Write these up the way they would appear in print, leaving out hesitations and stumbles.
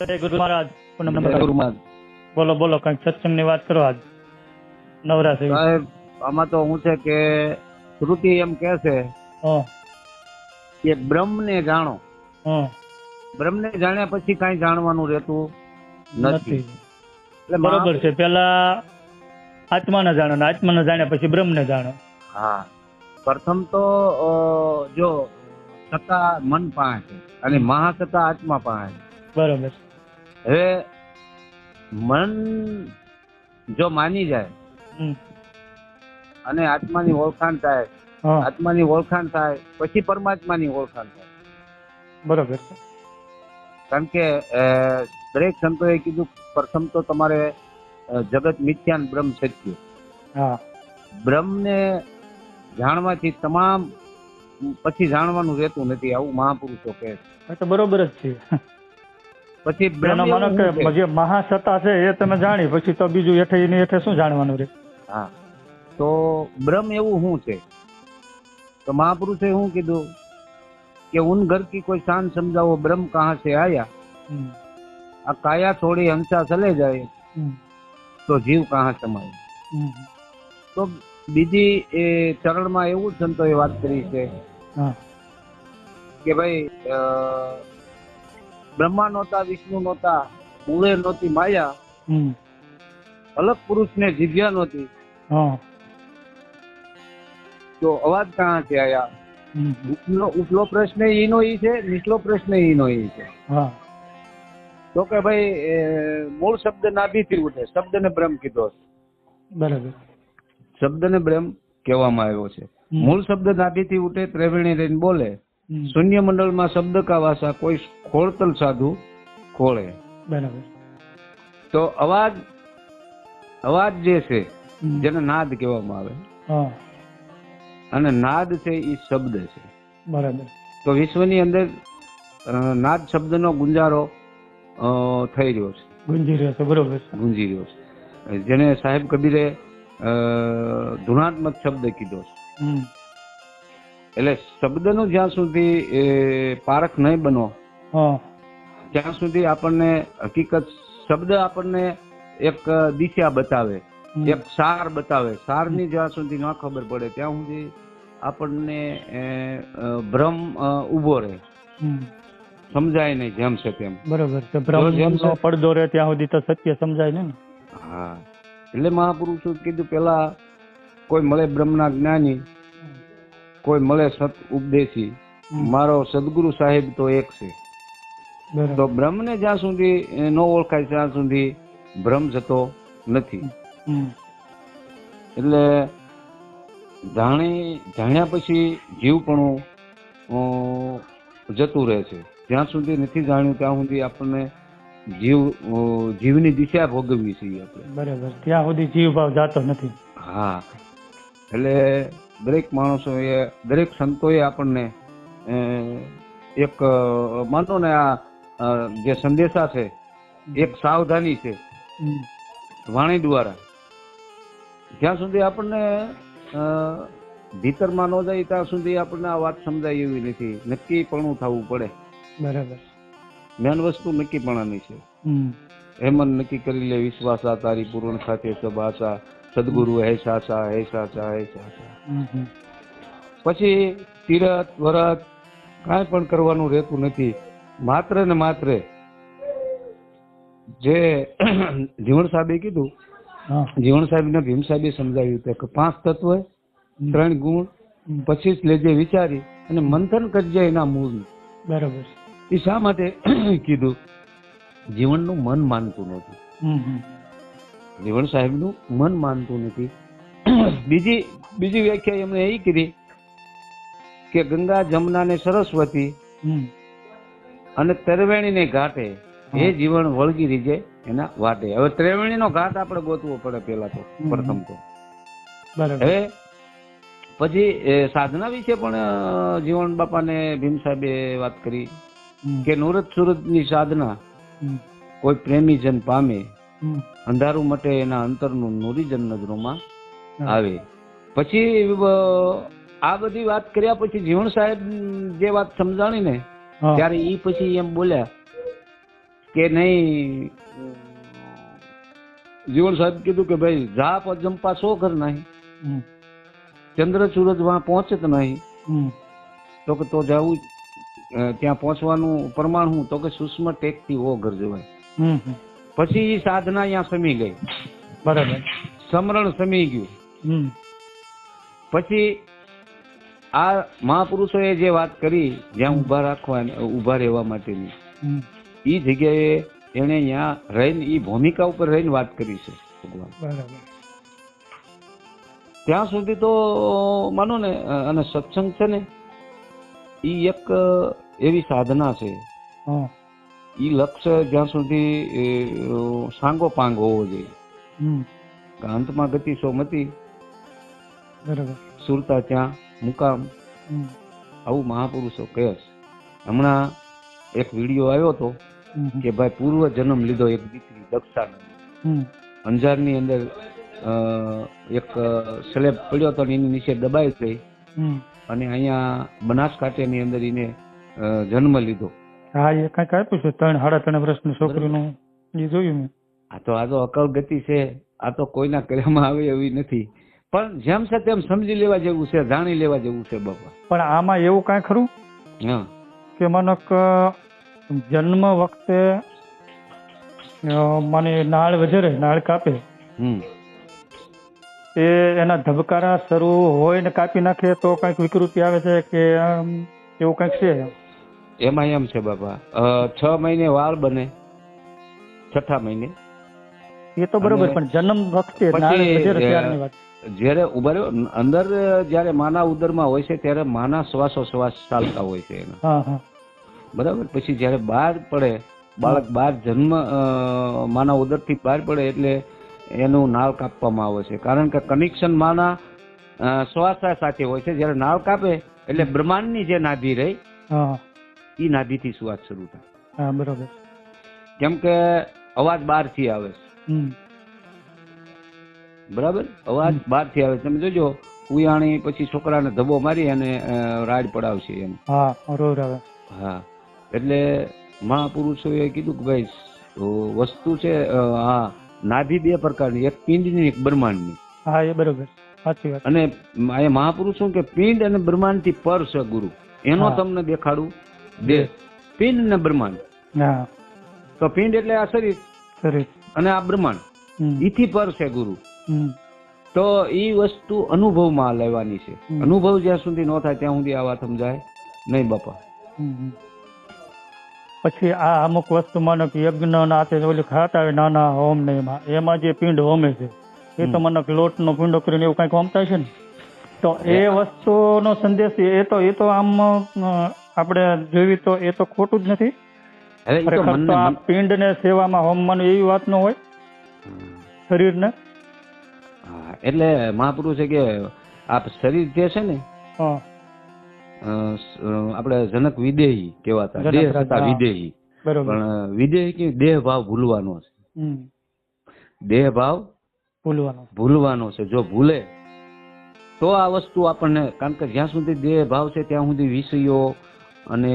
જય ગુરુ મહારાજ. ગુરુ મહારાજ. બોલો બોલો, કઈક સત્સંગ ની વાત કરો. આજ નવરા થઈ સાહેબ, આમાં તો શું છે કે શ્રુતિ એમ કે છે કે બ્રહ્મ ને જાણો. બ્રહ્મ ને જાણ્યા પછી કઈ જાણવાનું રહેતું નથી. એટલે બરોબર છે. પેલા આત્માને જાણો ને આત્માને જાણ્યા પછી બ્રહ્મ ને જાણો. હા, પ્રથમ તો જો સત્તા મન પાસે છે અને મહાસત્તા આત્મા પાસે છે. બરોબર. હવે મન જો માની જાય અને આત્માની ઓળખાણ થાય, આત્માની ઓળખાણ થાય પછી પરમાત્માની ઓળખાણ થાય. બરોબર છે. કારણ કે દરેક સંતોએ કીધું પ્રથમ તો તમારે જગત મિથ્યા બ્રહ્મ સત્ય. બ્રહ્મને જાણવાથી તમામ પછી જાણવાનું રહેતું નથી, આવું મહાપુરુષો કહે છે. તો બરોબર જ છે. પછી બ્રહ્મ જે મહાસત્તા છે એ તમે જાણી પછી તો બીજું હેઠે એની હેઠે શું જાણવાનું રહે? હા, તો બ્રહ્મ એવું શું છે? તો મહાપુરુષે શું કીધું કે ઉન ઘર કી કોઈ શાન સમજાવો, બ્રહ્મ કહાં से आया, આ કાયા થોડી હંસા ચલે જાય તો જીવ કહાં સમાય. તો બીજી એ ચરણમાં એવું સંતોએ વાત કરી છે કે ભાઈ બ્રહ્મા નહોતા, વિષ્ણુ નહોતા, મૂળે નહોતી માયા, અલગ પુરુષ ને જીભ્યા નહોતી, તો અવાજ કહાં से आया. ઉપલો પ્રશ્ન ઈનો ઈ છે, નીચલો પ્રશ્ન ઈનો ઈ છે. તો કે ભાઈ મૂળ શબ્દ નાભીથી ઉઠે, શબ્દને બ્રહ્મ કીધો. બરાબર. શબ્દને બ્રહ્મ કહેવામાં આવ્યો છે. મૂળ શબ્દ નાભીથી ઉઠે, ત્રિવેણી રહીને બોલે, શૂન્ય મંડળમાં શબ્દ કા વાસા, કોઈ ખોળતલ સાધુ ખોળે. બરાબર. તો અવાજ જે છે જેને નાદ કહેવામાં આવે, અને નાદ છે એ શબ્દ છે. બરાબર. તો વિશ્વની અંદર નાદ શબ્દનો ગુંજારો થઈ રહ્યો છે, ગુંજી રહ્યો છે. બરોબર. ગુંજી રહ્યો છે, જેને સાહેબ કબીરે ધુનાત્મક શબ્દ કીધો છે. એટલે શબ્દનું જ્યાં સુધી પારખ નહીં બનો ત્યાં સુધી આપણને હકીકત, શબ્દ આપણને એક દિશા બતાવે, એક સાર બતાવે. સારની જ્યાં સુધી ન ખબર પડે ત્યાં સુધી આપણને ભ્રમ ઉભો રહે, સમજાય નહીં જેમ છે તેમ. બરોબર. પડદો રહે ત્યાં સુધી તો સત્ય સમજાય ને. હા, એટલે મહાપુરુષો કીધું પેલા કોઈ મળે બ્રહ્મના જ્ઞાની, કોઈ મળે સત ઉપદેશી, મારો સદગુરુ સાહેબ તો એક છે. તો બ્રહ્મને જ્યાં સુધી ન ઓળખાય ત્યાં સુધી ભ્રમ જતો નથી. એટલે જાણ્યા પછી જીવપણું જતું રહે છે. જ્યાં સુધી નથી જાણ્યું ત્યાં સુધી આપણને જીવની દિશા ભોગવવી છીએ આપણે. બરાબર. ત્યાં સુધી જીવ ભાવ જાતો નથી. હા, એટલે દરેક માણસોએ, દરેક સંતોએ આપણને એક માનો ને આ જે સંદેશા છે એક સાવધાની છે વાણી દ્વારા. જ્યાં સુધી આપણને ભીતરમાં ન જાય ત્યાં સુધી આપણને આ વાત સમજાય એવી નથી. નક્કીપણું થવું પડે. બરાબર. મેન વસ્તુ નક્કીપણાની છે. હેમન નક્કી કરી લે વિશ્વાસા, તારી પૂર્ણ સાથે સભાષા, સદગુરુ હે સાચા, હે સાચા, હે સાચા. પછી તીરથ વરત કાંઈ પણ કરવાનું રહેતું નથી. માત્ર ને માત્ર જે જીવણ સાહેબે કીધું, જીવણ સાહેબ ને ભીમ સાહેબે સમજાવ્યું હતું કે 5 તત્વ, 3 ગુણ, પછી જ લેજે વિચારી અને મંથન કરજે એના મૂળ. બરાબર. એ શા માટે કીધું? જીવનનું મન માનતું નથી. જીવણ સાહેબનું મન માનતું નથી. બીજી વ્યાખ્યા એમણે એ કરી કે ગંગા, જમના ને સરસ્વતી અને ત્રિવેણી ને ઘાટે એ જીવન વળગી રીજે એના વાટે. હવે ત્રિવેણી નો ઘાટ આપણે ગોતવો પડે પેલા તો, પ્રથમ તો. હવે પછી સાધના વિશે પણ જીવન બાપા ને ભીમ સાહેબે વાત કરી કે નુરત સુરત ની સાધના કોઈ પ્રેમી જન પામે, અંધારું મટે એના અંતરનું નુરીજન નજરોમાં આવે. પછી આ બધી વાત કર્યા પછી જીવણ સાહેબ જે વાત સમજાણી ને ત્યારે ઈ પછી એમ બોલ્યા કે નહીં જીવણ સાહેબ કીધું કે ભાઈ જા જંપા સો ઘર નહીં, ચંદ્ર સૂરજ વહાં પહોંચે તો નહીં, તો કે તો જાવું ત્યાં પહોંચવાનું પ્રમાણ હું, તો કે સુષ્મ ટેકથી વો ઘર જવાય. પછી એ સાધના અહીંયા સમી ગઈ, બરાબર, સમરણ સમી ગયું. પછી આ મહાપુરુષોએ જે વાત કરી જ્યાં ઉભા રાખવા ઉભા રહેવા માટેની, એ જગ્યાએ એને અહીંયા રહીને એ ભૂમિકા ઉપર રહીને વાત કરી છે ભગવાન. બરાબર. ત્યાં સુધી તો માનો ને, અને સત્સંગ છે ને એ એક એવી સાધના છે, એ લક્ષ્ય જ્યાં સુધી સાંગો પાંગ હોવો જોઈએ. અંતમાં ગતિ સો મતી, બરાબર, સુરતા ત્યાં મુકામ, આવું મહાપુરુષો કહે છે. હમણાં એક વિડીયો આવ્યો હતો કે ભાઈ પૂર્વ જન્મ લીધો એક દીકરી દક્ષાનો, અંજારની અંદર એક સ્લેબ પડ્યો હતો, એની નીચે દબાઈ ગઈ અને અહીંયા બનાસકાંઠાની અંદર એને જન્મ લીધો. હા, એ કઈક આપ્યું છે 3-3.5 વર્ષની છોકરીનું, એ જોયું મેં. આ તો અકલ ગતિ છે, આ તો કોઈના કરવામાં આવે એવી નથી, પણ જેમ છે તેમ સમજી લેવા જેવું છે, જાણી લેવા જેવું છે બાપા. પણ આમાં એવું કઈ ખરું કે મને જન્મ વખતે મને નાળ વજરે, નાળ કાપે, એ એના ધબકારા શરૂ હોય ને કાપી નાખે તો કઈક વિકૃતિ આવે છે કે એવું કઈક છે? એમાં એમ છે બાપા, 6 મહિને વાળ બને, 6ઠા મહિને. એ તો બરોબર, પણ જન્મ વખતે નાળ વજરે ત્યારની વાત. જયારે ઉભા રહ્યો અંદર, જયારે માના ઉદરમાં હોય છે ત્યારે માના શ્વાસોશ્વાસ ચાલતા હોય છે એના, બરાબર. પછી જયારે બહાર પડે બાળક, બહાર જન્મ માના ઉદર થી બહાર પડે એટલે એનું નાળ કાપવામાં આવે છે, કારણ કે કનેક્શન માના શ્વાસ સાથે હોય છે. જયારે નાળ કાપે એટલે બ્રહ્માંડની જે નાભી રહી એ નાભીથી શ્વાસ શરૂ થાય. બરોબર. કેમ કે અવાજ બહારથી આવે છે, બરાબર, અવાજ બહારથી આવે. તમે જોજો ઉયાણી પછી છોકરાને ધબ્બો મારી અને રાડ પડાવશે એમ. હા, એટલે મહાપુરુષોએ કીધું કે ભાઈ વસ્તુ છે, હા, નાભી 2 પ્રકારની, એક પિંડની એક બ્રહ્માંડની. હા, એ બરોબર, સાચી વાત. અને એ મહાપુરુષો કે પિંડ અને બ્રહ્માંડ થી પર છે ગુરુ, એનો તમને દેખાડું દેહ, પિંડ ને બ્રહ્માંડ. તો પિંડ એટલે આ શરીર અને આ બ્રહ્માંડ, ઈથી પર છે ગુરુ. તો એ વસ્તુ અનુભવમાં લેવાની છે. અનુભવ જ્યાં સુધી ન થાય ત્યાં સુધી આ વાત સમજાય નહીં બાપા. પછી આ અમુક વસ્તુ માનો કે યજ્ઞ નાતે ઓલી ખાતા હોય નાના હોમ ને એમાં જે પિંડ હોમે છે એ તો મને લોટ નો પીંડો કરીને એવું કઈક હોમતા છે ને, તો એ વસ્તુનો સંદેશ એ તો આમ આપણે જોઈ તો એ તો ખોટું જ નથી. આ પિંડ ને સેવામાં હોમવાનું એવી વાત ન હોય શરીર ને. એટલે મહાપુરુષે કે આ શરીર જે છે ને, આપણે જનક વિદેહી કહેવાતા, દેહ છતાં વિદેહી. પણ વિદેહી કે દેહ ભાવ ભૂલવાનો છે, દેહ ભાવ ભૂલવાનો છે. જો ભૂલે તો આ વસ્તુ આપણને, કારણ કે જ્યાં સુધી દેહ ભાવ છે ત્યાં સુધી વિષયો અને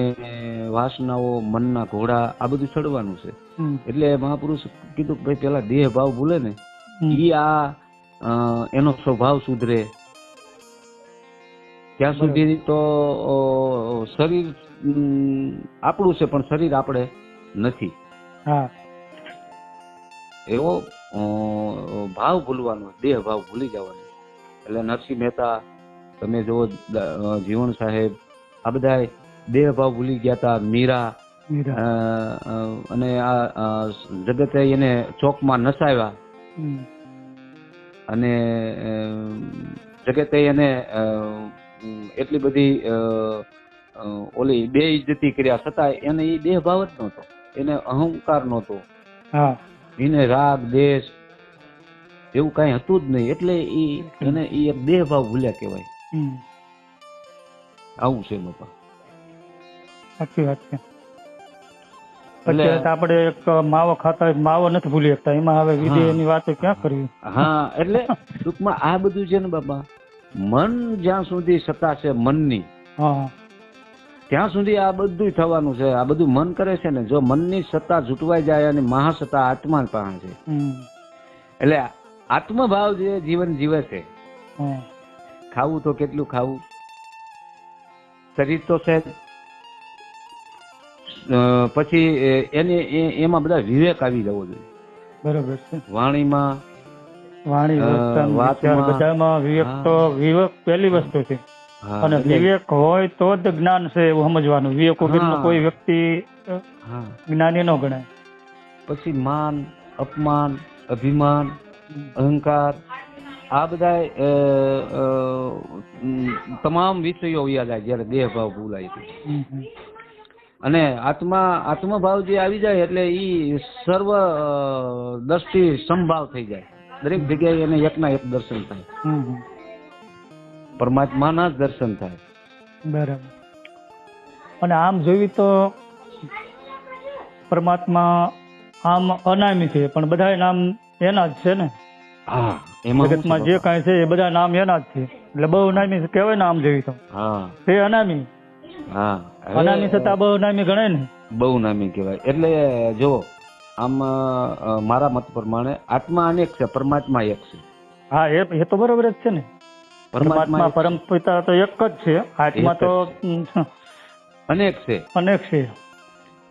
વાસનાઓ, મનના ઘોડા આ બધું ચડવાનું છે. એટલે મહાપુરુષ કીધું કે ભાઈ પેલા દેહ ભાવ ભૂલે ને ઈ એનો સ્વભાવ સુધરે ત્યાં સુધી તો શરીર આપણું છે પણ શરીર આપણે નથી. એવો ભાવ ભૂલવાનો, દેહ ભાવ ભૂલી જવાનો. એટલે નરસિંહ મહેતા, તમે જો જીવણ સાહેબ, આ બધા દેહ ભાવ ભૂલી ગયા હતા. મીરા અને આ જગતે એને ચોકમાં નસાવ્યા અને જગતે એને એટલી બધી ઓલી બે ઇજ્જતી કર્યા છતાં એને એ દેહ ભાવ જ નહોતો, એને અહંકાર નહોતો, એને રાગ દેશ એવું કઈ હતું જ નહીં. એટલે એને એક દેહ ભાવ ભૂલ્યા કહેવાય. આવું છે બાપા, સાચી વાત છે. પછી આપણે એક માવો ખાતા માવો નથી ભૂલી શકતા, એમાં હવે વિદેહની વાતો ક્યાં કરવી. હા, એટલે ટૂંકમાં આ બધું છે ને બાપા, મન જ્યાં સુધી સત્તા છે મનની, ત્યાં સુધી આ બધું થવાનું છે. આ બધું મન કરે છે ને, જો મનની સત્તા જૂટવાઈ જાય અને મહાસત્તા આત્મા પાસે છે. એટલે આત્મભાવ જે જીવન જીવે છે. ખાવું તો કેટલું ખાવું, શરીર તો છે જ. પછી એમાં બધા વિવેક આવી જવો જોઈએ. બરોબર છે. વાણીમાં, બધામાં વિવેક તો વિવેક પહેલી વસ્તુ છે. અને વિવેક હોય તો જ જ્ઞાન છે એવું સમજવાનું. વિવેક વગરનો કોઈ વ્યક્તિ જ્ઞાની ન ગણાય. પછી માન, અપમાન, અભિમાન, અહંકાર, આ બધા તમામ વિષયો યાદ આવે જયારે દેહ ભાવ ભૂલાય છે. અને આત્મભાવ જે આવી જાય એટલે ઈ સર્વ દ્રષ્ટિ સંભાવ થઈ જાય. દરેક જગ્યાએ એને એકના એક દર્શન થાય. પરમાત્માના જ દર્શન થાય. બરાબર. અને આમ જોઈ તો પરમાત્મા આમ અનામી છે, પણ બધા નામ એના જ છે ને. હા, એમાં જગતમાં જે કાંઈ છે એ બધા નામ એના જ છે. એટલે બહુ નામી કહેવાય ને આમ જોઈ તો. તે અનામી. હા, અનામી છતાં બહુ નામી ગણાય ને. બહુ નામી કહેવાય. એટલે જો આમ મારા મત પ્રમાણે આત્મા અનેક છે, પરમાત્મા એક છે. હા, એ તો બરોબર જ છે ને. પરમાત્મા પરમ પિતા તો એક જ છે. આત્મા તો અનેક છે. અનેક છે.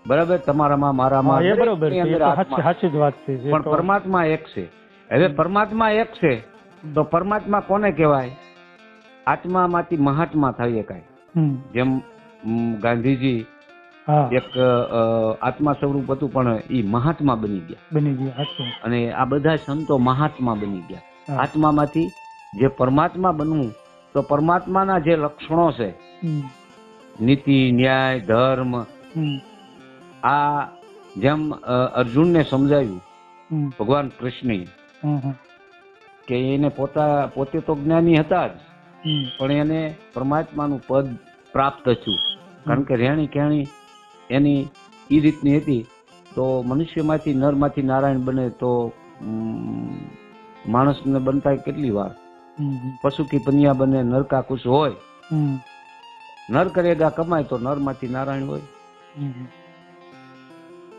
બરાબર, તમારામાં મારામાં એ બરોબર છે. સાચી જ વાત છે. પણ પરમાત્મા એક છે. હવે પરમાત્મા એક છે તો પરમાત્મા કોને કહેવાય? આત્મામાંથી મહાત્મા થઈ શકાય. જેમ ગાંધીજી એક આત્મા સ્વરૂપ હતું, પણ એ મહાત્મા બની ગયા. અને આ બધા સંતો મહાત્મા બની ગયા. આત્મામાંથી જે પરમાત્મા બનવું, તો પરમાત્માના જે લક્ષણો છે, નીતિ, ન્યાય, ધર્મ, આ જેમ અર્જુનને સમજાવ્યું ભગવાન કૃષ્ણે કે એને પોતે તો જ્ઞાની હતા જ, પણ એને પરમાત્માનું પદ પ્રાપ્ત થયું. કારણ કે રેણી કેણી એની એ રીતની હતી. તો મનુષ્યમાંથી નરમાંથી નારાયણ બને તો માણસને બનતા કેટલી વાર? પશુ કી પનિયા બને, નર કા કુછ હોય. નર કરેગા કમાય તો નરમાંથી નારાયણ હોય.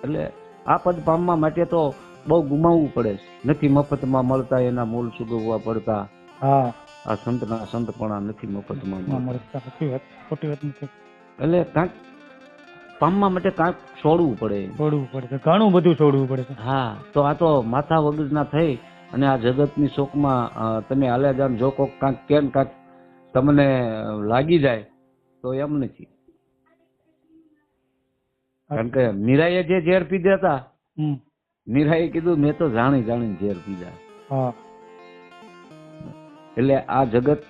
એટલે આ પદ પામવા માટે તો બહુ ગુમાવવું પડે. નથી મફતમાં મળતા, એના મૂળ ચૂકવવા પડતા. આ સંતના સંતપણા નથી મફતમાં મળતા. એટલે કાંઈક પામવા માટે કાંઈક છોડવું પડે. ઘણું બધું છોડવું પડે. હા, તો આ તો માથા વગરના થઈ અને આ જગતની શોકમાં તમે હાલ્યા જાવ. જો કોક કાંઈક કેમ કાંઈક તમને લાગી જાય તો એમ નથી. કારણ કે મીરાએ જે ઝેર પીધા હતા, મીરાએ કીધું મેં તો જાણી જાણીને ઝેર પીધા. એટલે આ જગત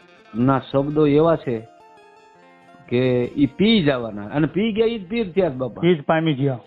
ના શબ્દો એવા છે કે ઈ પી જવાના, અને પી ગયા ઈ જ પીર થયા બાપા. ઈ જ પામી ગયા.